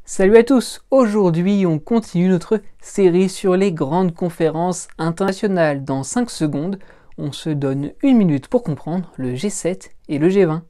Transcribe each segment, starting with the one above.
Salut à tous, aujourd'hui on continue notre série sur les grandes conférences internationales. Dans 5 secondes, on se donne 1 minute pour comprendre le G7 et le G20.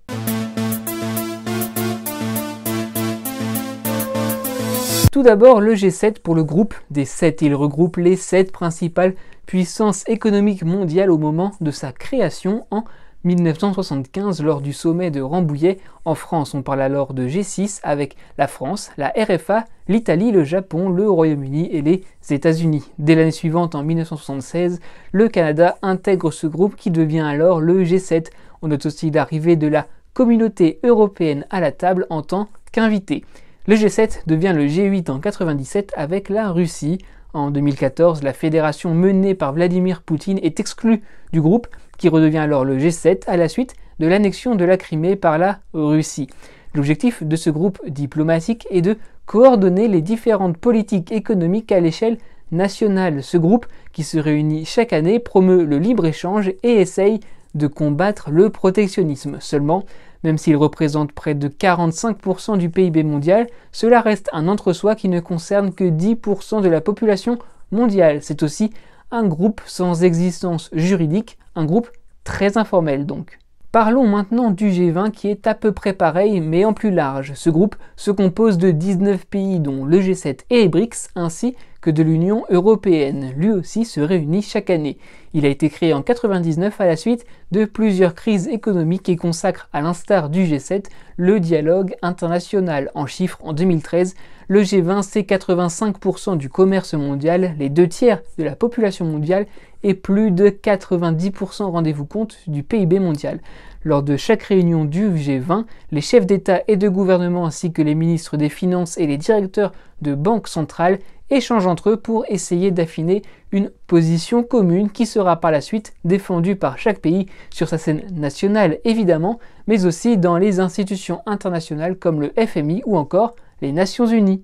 Tout d'abord le G7 pour le groupe des 7. Il regroupe les 7 principales puissances économiques mondiales au moment de sa création en 1975 lors du sommet de Rambouillet en France. On parle alors de G6 avec la France, la RFA, l'Italie, le Japon, le Royaume-Uni et les États-Unis. Dès l'année suivante, en 1976, le Canada intègre ce groupe qui devient alors le G7. On note aussi l'arrivée de la communauté européenne à la table en tant qu'invité. Le G7 devient le G8 en 1997 avec la Russie. En 2014, la fédération menée par Vladimir Poutine est exclue du groupe qui redevient alors le G7 à la suite de l'annexion de la Crimée par la Russie. L'objectif de ce groupe diplomatique est de coordonner les différentes politiques économiques à l'échelle nationale. Ce groupe, qui se réunit chaque année, promeut le libre-échange et essaye de combattre le protectionnisme. Seulement, même s'il représente près de 45% du PIB mondial, cela reste un entre-soi qui ne concerne que 10% de la population mondiale. C'est aussi un groupe sans existence juridique, un groupe très informel donc. Parlons maintenant du G20 qui est à peu près pareil mais en plus large. Ce groupe se compose de 19 pays dont le G7 et les BRICS ainsi que de l'Union européenne. Lui aussi se réunit chaque année. Il a été créé en 1999 à la suite de plusieurs crises économiques et consacre, à l'instar du G7, le dialogue international. En chiffres, en 2013, le G20 c'est 85% du commerce mondial, les 2/3 de la population mondiale et plus de 90%, rendez-vous compte, du PIB mondial. Lors de chaque réunion du G20, les chefs d'État et de gouvernement ainsi que les ministres des Finances et les directeurs de banques centrales échangent entre eux pour essayer d'affiner une position commune qui sera par la suite défendue par chaque pays sur sa scène nationale évidemment, mais aussi dans les institutions internationales comme le FMI ou encore les Nations Unies.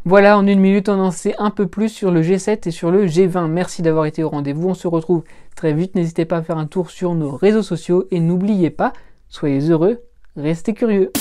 Voilà, en 1 minute, on en sait un peu plus sur le G7 et sur le G20. Merci d'avoir été au rendez-vous. On se retrouve très vite. N'hésitez pas à faire un tour sur nos réseaux sociaux et n'oubliez pas, soyez heureux, restez curieux.